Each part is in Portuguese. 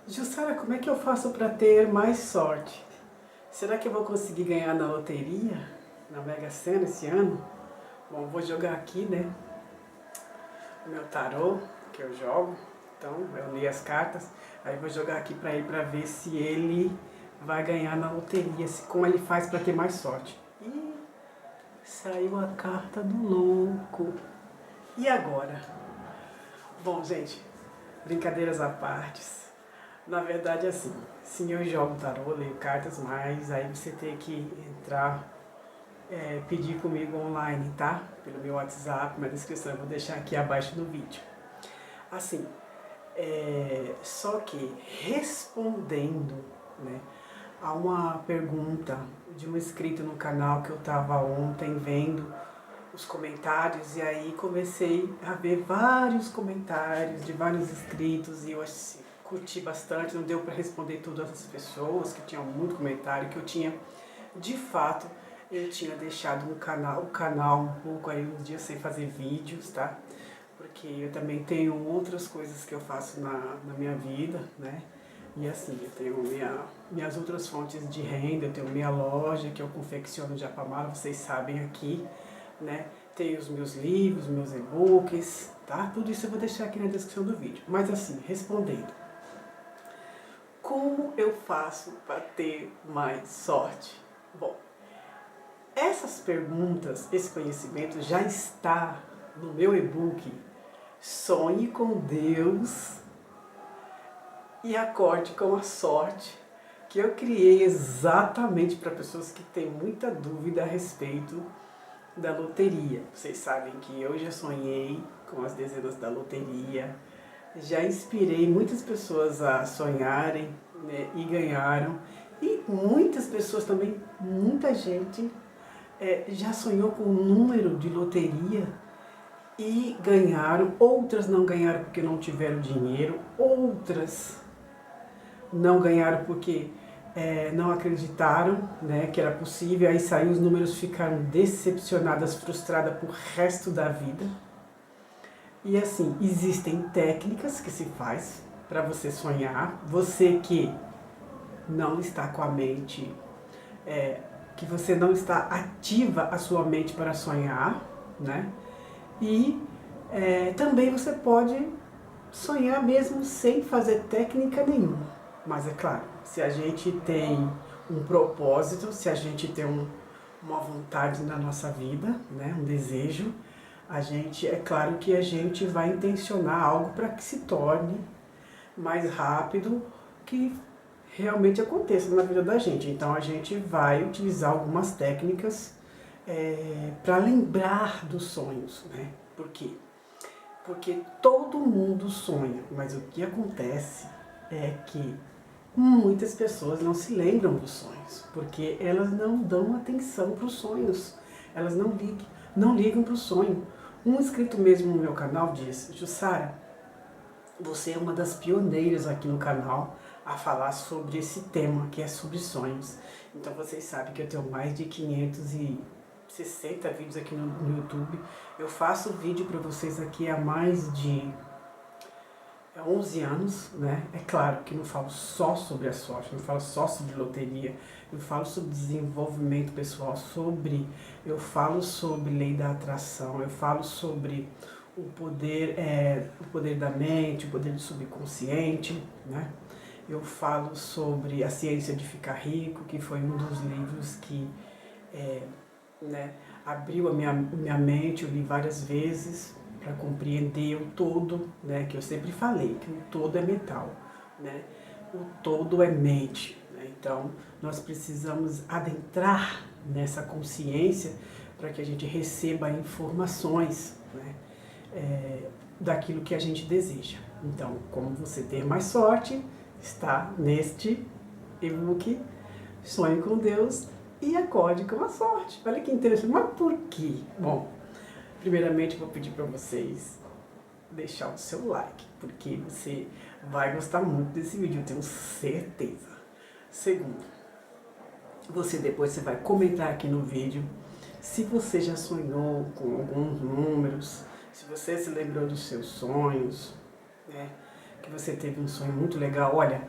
Jussara, como é que eu faço para ter mais sorte? Será que eu vou conseguir ganhar na loteria, na Mega Sena esse ano? Bom, vou jogar aqui, né? O meu tarô, que eu jogo. Então, eu li as cartas. Aí vou jogar aqui para ele para ver se ele vai ganhar na loteria, como ele faz para ter mais sorte. Ih, saiu a carta do louco. E agora? Bom, gente, brincadeiras à parte. Na verdade, é assim, sim, eu jogo tarô, leio cartas, mas aí você tem que entrar, pedir comigo online, tá? Pelo meu WhatsApp, minha descrição eu vou deixar aqui abaixo do vídeo. Assim, só que respondendo, né, a uma pergunta de um inscrito no canal que eu tava ontem vendo os comentários, e aí comecei a ver vários comentários de vários inscritos e eu curti bastante, não deu para responder todas as pessoas que tinham muito comentário, que eu tinha, de fato, eu tinha deixado o canal um pouco aí uns dias sem fazer vídeos, tá? Porque eu também tenho outras coisas que eu faço na minha vida, né? E assim, eu tenho minhas outras fontes de renda, eu tenho minha loja que eu confecciono de Japamala, vocês sabem aqui, né? Tenho os meus livros, meus e-books, tá? Tudo isso eu vou deixar aqui na descrição do vídeo. Mas assim, respondendo. Como eu faço para ter mais sorte? Bom, essas perguntas, esse conhecimento já está no meu e-book Sonhe com Deus e Acorde com a Sorte, que eu criei exatamente para pessoas que têm muita dúvida a respeito da loteria. Vocês sabem que eu já sonhei com as dezenas da loteria, já inspirei muitas pessoas a sonharem, né, e ganharam. E muitas pessoas também, muita gente já sonhou com o número de loteria e ganharam. Outras não ganharam porque não tiveram dinheiro, outras não ganharam porque não acreditaram, né, que era possível, aí saiu os números, ficaram decepcionadas, frustradas pro resto da vida. E assim, existem técnicas que se faz para você sonhar, você que não está com a mente, que você não está ativa a sua mente para sonhar, né? E também você pode sonhar mesmo sem fazer técnica nenhuma. Mas é claro, se a gente tem um propósito, se a gente tem uma vontade na nossa vida, né, um desejo, é claro que a gente vai intencionar algo para que se torne mais rápido, que realmente aconteça na vida da gente. Então a gente vai utilizar algumas técnicas para lembrar dos sonhos, né? Por quê? Porque todo mundo sonha, mas o que acontece é que muitas pessoas não se lembram dos sonhos, porque elas não dão atenção para os sonhos, elas não ligam para o sonho. Um inscrito mesmo no meu canal disse: Jussara, você é uma das pioneiras aqui no canal a falar sobre esse tema, que é sobre sonhos. Então vocês sabem que eu tenho mais de 560 vídeos aqui no YouTube. Eu faço vídeo para vocês aqui há mais de 11 anos, né? É claro que não falo só sobre a sorte, não falo só sobre loteria, eu falo sobre desenvolvimento pessoal, eu falo sobre lei da atração, eu falo sobre o poder da mente, o poder do subconsciente, né? Eu falo sobre a ciência de ficar rico, que foi um dos livros que né, abriu a minha mente, eu li várias vezes para compreender o todo, né, que eu sempre falei, que o todo é mental, né, o todo é mente, né, então nós precisamos adentrar nessa consciência para que a gente receba informações, né, daquilo que a gente deseja. Então, como você ter mais sorte, está neste e-book Sonhe com Deus e Acorde com a Sorte. Olha que interessante. Mas por quê? Bom, primeiramente eu vou pedir para vocês deixar o seu like, porque você vai gostar muito desse vídeo, eu tenho certeza. Segundo, depois você vai comentar aqui no vídeo se você já sonhou com alguns números, se você se lembrou dos seus sonhos, né? que você teve um sonho muito legal. Olha,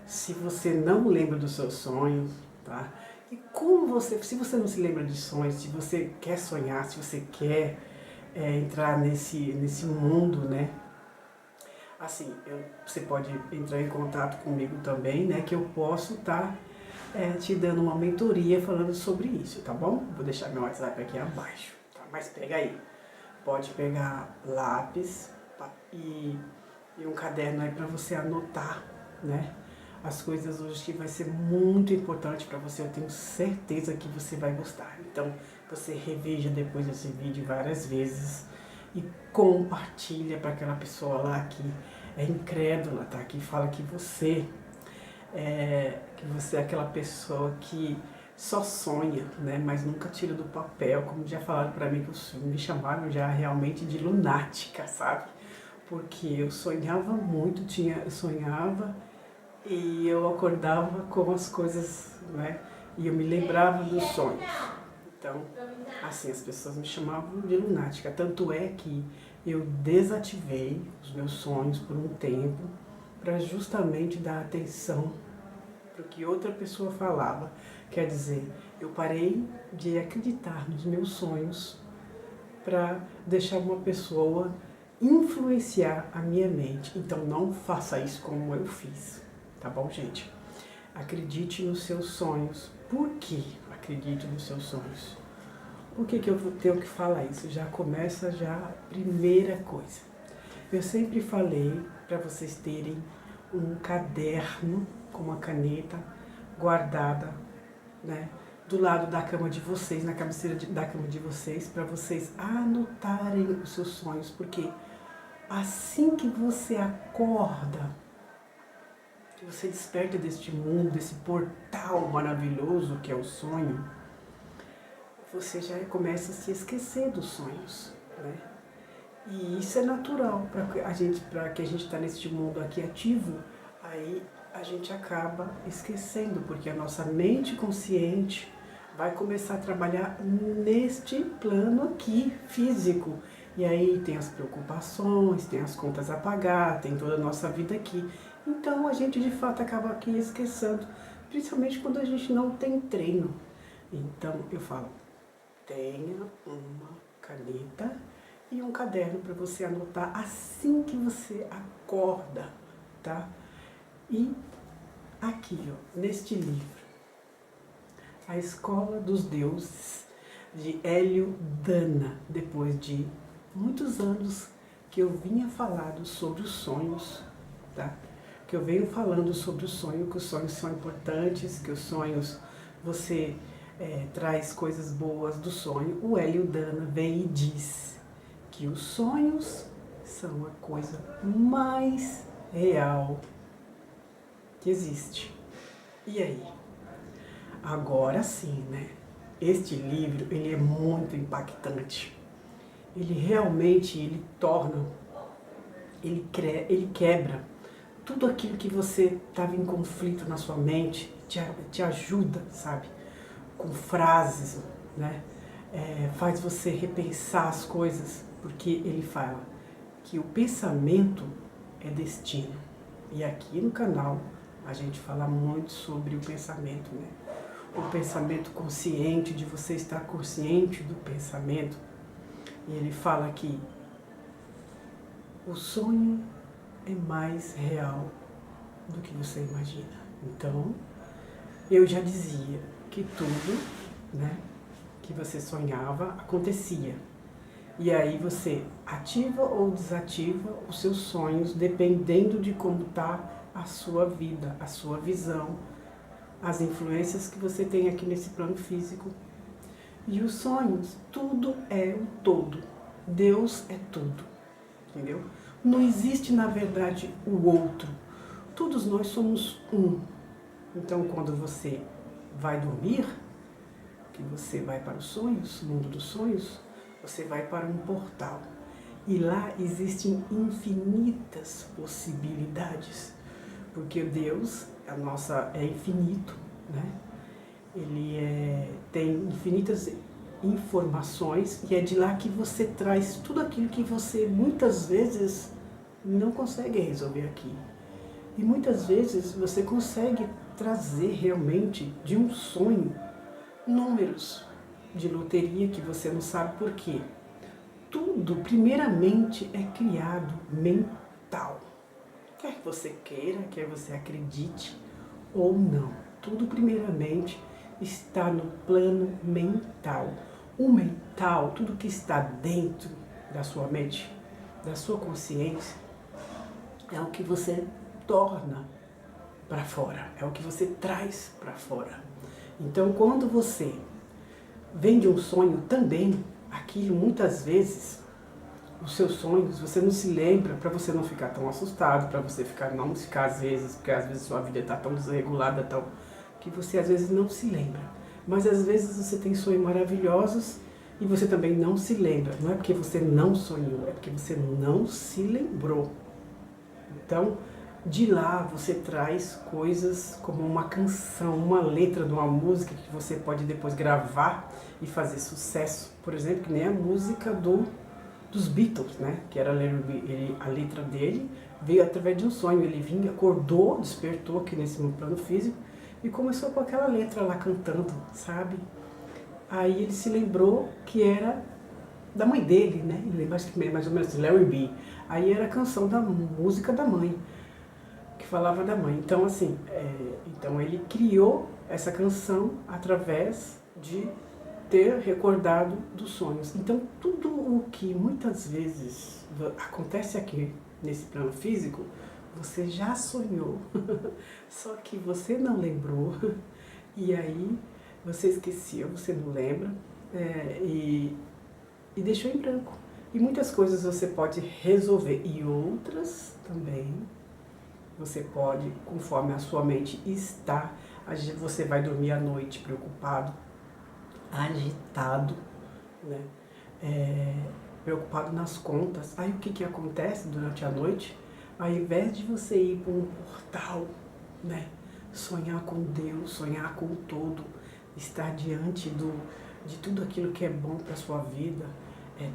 se você não lembra dos seus sonhos, tá? E como você, se você não se lembra de sonhos, se você quer sonhar, se você quer entrar nesse mundo, né? Assim, você pode entrar em contato comigo também, né? Que eu posso estar te dando uma mentoria falando sobre isso, tá bom? Vou deixar meu WhatsApp aqui abaixo, tá? Mas pega aí, pode pegar lápis e um caderno aí para você anotar, né? As coisas hoje que vai ser muito importante para você, eu tenho certeza que você vai gostar. Então, você reveja depois esse vídeo várias vezes e compartilha para aquela pessoa lá que é incrédula, tá? Que fala que você é aquela pessoa que só sonha, né? Mas nunca tira do papel, como já falaram para mim, que me chamaram já realmente de lunática, sabe? Porque eu sonhava muito, eu sonhava e eu acordava com as coisas, né? E eu me lembrava dos sonhos. Então, assim, as pessoas me chamavam de lunática. Tanto é que eu desativei os meus sonhos por um tempo para justamente dar atenção para o que outra pessoa falava. Quer dizer, eu parei de acreditar nos meus sonhos para deixar uma pessoa influenciar a minha mente. Então não faça isso como eu fiz, tá bom, gente? Acredite nos seus sonhos. Por que acredite nos seus sonhos? Por que eu tenho que falar isso? Já começa a primeira coisa. Eu sempre falei para vocês terem um caderno com uma caneta guardada, né, do lado da cama de vocês, na cabeceira da cama de vocês, para vocês anotarem os seus sonhos, porque assim que você acorda, que você desperta deste mundo, desse portal maravilhoso que é o sonho, você já começa a se esquecer dos sonhos, né? E isso é natural para que a gente está neste mundo aqui ativo, aí a gente acaba esquecendo, porque a nossa mente consciente vai começar a trabalhar neste plano aqui, físico. E aí tem as preocupações, tem as contas a pagar, tem toda a nossa vida aqui. Então a gente de fato acaba aqui esquecendo, principalmente quando a gente não tem treino. Então eu falo, tenha uma caneta e um caderno para você anotar assim que você acorda, tá? E aqui, ó, neste livro, A Escola dos Deuses, de Hélio Dana, depois de muitos anos que eu vinha falando sobre os sonhos, tá? Que eu venho falando sobre o sonho, que os sonhos são importantes, que os sonhos você traz coisas boas do sonho. O Hélio Dana vem e diz que os sonhos são a coisa mais real que existe. E aí? Agora sim, né? Este livro, ele é muito impactante. Ele realmente, ele quebra tudo aquilo que você estava em conflito na sua mente, te ajuda, sabe? Com frases, né? Faz você repensar as coisas, porque ele fala que o pensamento é destino. E aqui no canal a gente fala muito sobre o pensamento, né? O pensamento consciente, de você estar consciente do pensamento. E ele fala que o sonho é mais real do que você imagina. Então, eu já dizia que tudo, né, que você sonhava acontecia. E aí você ativa ou desativa os seus sonhos dependendo de como está a sua vida, a sua visão, as influências que você tem aqui nesse plano físico. E os sonhos, tudo é o todo. Deus é tudo, entendeu? Não existe, na verdade, o outro. Todos nós somos um. Então, quando você vai dormir, que você vai para os sonhos, mundo dos sonhos, você vai para um portal. E lá existem infinitas possibilidades, porque Deus é infinito, né? Ele tem infinitas informações e é de lá que você traz tudo aquilo que você muitas vezes não consegue resolver aqui. E muitas vezes você consegue trazer realmente de um sonho números de loteria que você não sabe por quê. Tudo, primeiramente, é criado mental. Quer que você queira, quer você acredite ou não. Tudo, primeiramente, está no plano mental. O mental, tudo que está dentro da sua mente, da sua consciência, é o que você torna para fora, é o que você traz para fora. Então, quando você vem de um sonho também, aquilo muitas vezes, os seus sonhos, você não se lembra para você não ficar tão assustado, para você não ficar às vezes, porque às vezes sua vida está tão desregulada, tão, que você às vezes não se lembra. Mas às vezes você tem sonhos maravilhosos e você também não se lembra. Não é porque você não sonhou, é porque você não se lembrou. Então, de lá você traz coisas como uma canção, uma letra de uma música que você pode depois gravar e fazer sucesso. Por exemplo, que nem a música dos Beatles, né? Que era a letra dele, veio através de um sonho. Ele vinha, acordou, despertou aqui nesse plano físico e começou com aquela letra lá cantando, sabe? Aí ele se lembrou que era da mãe dele, né? Ele lembra que mais ou menos Larry B. Aí era a canção da música da mãe, que falava da mãe. Então, assim, então ele criou essa canção através de ter recordado dos sonhos. Então, tudo o que muitas vezes acontece aqui nesse plano físico, você já sonhou, só que você não lembrou, e aí você esqueceu, você não lembra, e deixou em branco. E muitas coisas você pode resolver, e outras também você pode, conforme a sua mente está, você vai dormir à noite preocupado, agitado, né? Preocupado nas contas. Aí o que acontece durante a noite? Ao invés de você ir para um portal, né? Sonhar com Deus, sonhar com o todo, estar diante de tudo aquilo que é bom para a sua vida,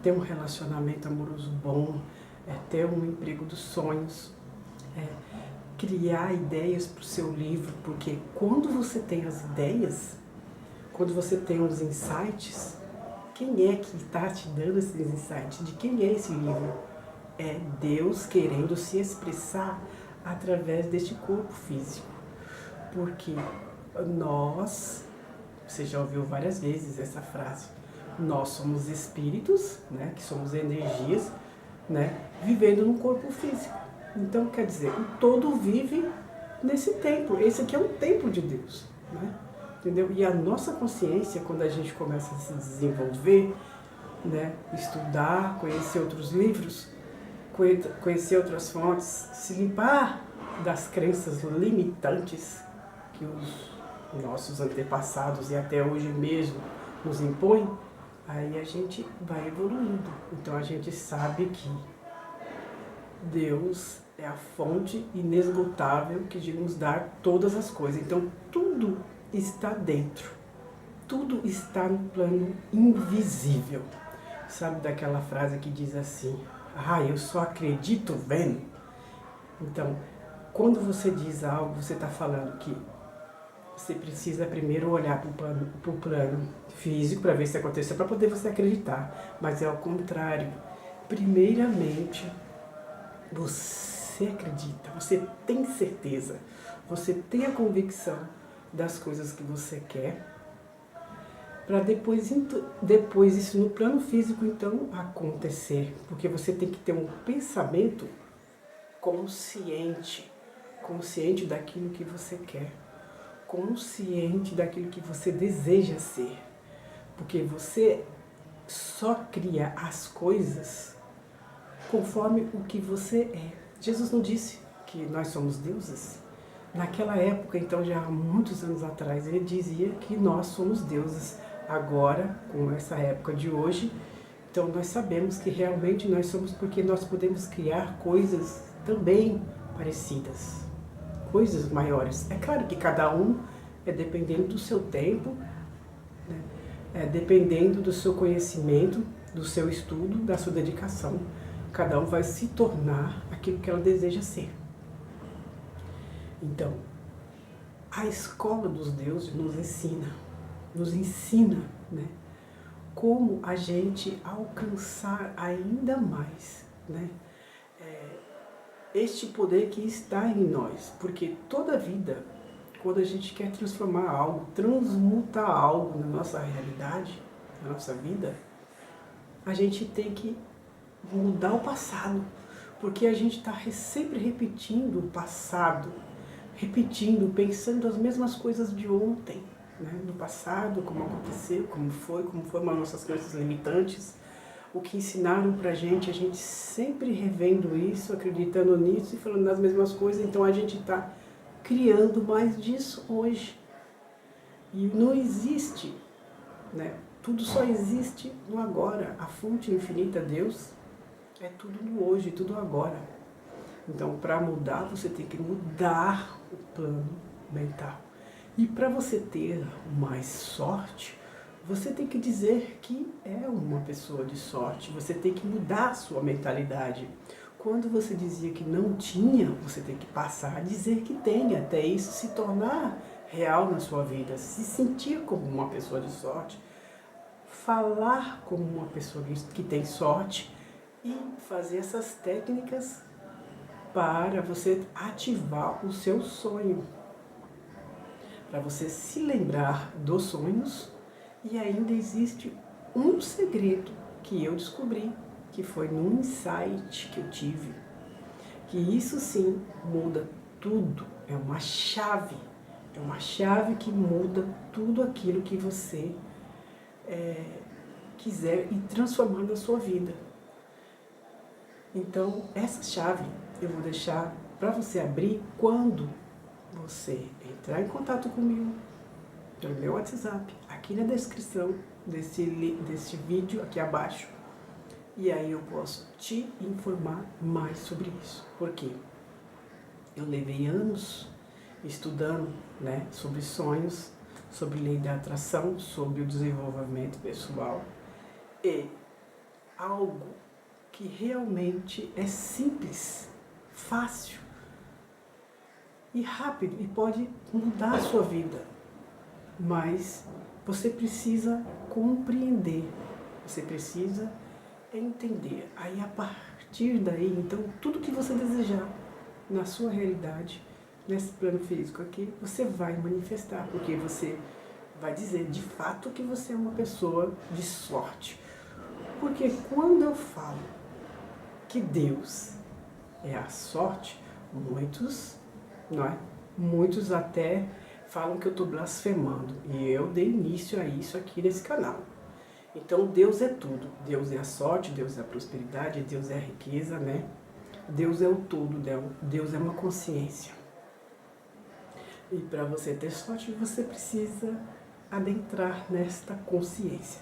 ter um relacionamento amoroso bom, ter um emprego dos sonhos, criar ideias para o seu livro, porque quando você tem as ideias, quando você tem os insights, quem é que está te dando esses insights? De quem é esse livro? É Deus querendo se expressar através deste corpo físico. Porque nós, você já ouviu várias vezes essa frase, nós somos espíritos, né, que somos energias, né, vivendo num corpo físico. Então, quer dizer, o todo vive nesse templo. Esse aqui é um templo de Deus, né? Entendeu? E a nossa consciência, quando a gente começa a se desenvolver, né, estudar, conhecer outros livros, conhecer outras fontes, se limpar das crenças limitantes que os nossos antepassados e até hoje mesmo nos impõem, aí a gente vai evoluindo. Então a gente sabe que Deus é a fonte inesgotável que de nos dar todas as coisas. Então tudo está dentro, tudo está no plano invisível. Sabe daquela frase que diz assim, eu só acredito vendo? Então, quando você diz algo, você está falando que você precisa primeiro olhar para o plano físico para ver se aconteceu, para poder você acreditar. Mas é ao contrário. Primeiramente, você acredita, você tem certeza, você tem a convicção das coisas que você quer, para depois isso no plano físico então acontecer, porque você tem que ter um pensamento consciente daquilo que você quer, consciente daquilo que você deseja ser, porque você só cria as coisas conforme o que você é. Jesus não disse que nós somos deuses? Naquela época, então já há muitos anos atrás, ele dizia que nós somos deuses. Agora, com essa época de hoje, então nós sabemos que realmente nós somos, porque nós podemos criar coisas também parecidas, coisas maiores. É claro que cada um é dependendo do seu tempo, né? Dependendo do seu conhecimento, do seu estudo, da sua dedicação. cada um vai se tornar aquilo que ela deseja ser. Então, a escola dos deuses nos ensina, né, como a gente alcançar ainda mais, né, este poder que está em nós. Porque toda vida, quando a gente quer transformar algo, transmutar algo na nossa realidade, na nossa vida, a gente tem que mudar o passado. Porque a gente está sempre repetindo o passado, repetindo, pensando as mesmas coisas de ontem, né? Do passado, como aconteceu, como foram as nossas crenças limitantes, o que ensinaram pra gente, a gente sempre revendo isso, acreditando nisso e falando as mesmas coisas, então a gente está criando mais disso hoje. E não existe, né? Tudo só existe no agora. A fonte infinita, Deus, é tudo no hoje, tudo agora. Então, para mudar, você tem que mudar o plano mental. E para você ter mais sorte, você tem que dizer que é uma pessoa de sorte. Você tem que mudar a sua mentalidade. Quando você dizia que não tinha, você tem que passar a dizer que tem, até isso se tornar real na sua vida. Se sentir como uma pessoa de sorte, falar como uma pessoa que tem sorte e fazer essas técnicas para você ativar o seu sonho, para você se lembrar dos sonhos. E ainda existe um segredo que eu descobri, que foi num insight que eu tive, que isso sim muda tudo, é uma chave que muda tudo aquilo que você quiser e transformar na sua vida. Então, essa chave eu vou deixar para você abrir quando você entrar em contato comigo pelo meu WhatsApp, aqui na descrição desse vídeo aqui abaixo. E aí eu posso te informar mais sobre isso. Porque eu levei anos estudando, né, sobre sonhos, sobre lei da atração, sobre o desenvolvimento pessoal. E algo que realmente é simples, fácil e rápido e pode mudar a sua vida. Mas você precisa compreender, você precisa entender. Aí a partir daí, então, tudo que você desejar na sua realidade, nesse plano físico aqui, você vai manifestar, porque você vai dizer de fato que você é uma pessoa de sorte. Porque quando eu falo que Deus é a sorte, muitos, não é? Muitos até falam que eu estou blasfemando. E eu dei início a isso aqui nesse canal. Então Deus é tudo. Deus é a sorte, Deus é a prosperidade, Deus é a riqueza, né? Deus é o todo, Deus é uma consciência. E para você ter sorte, você precisa adentrar nesta consciência.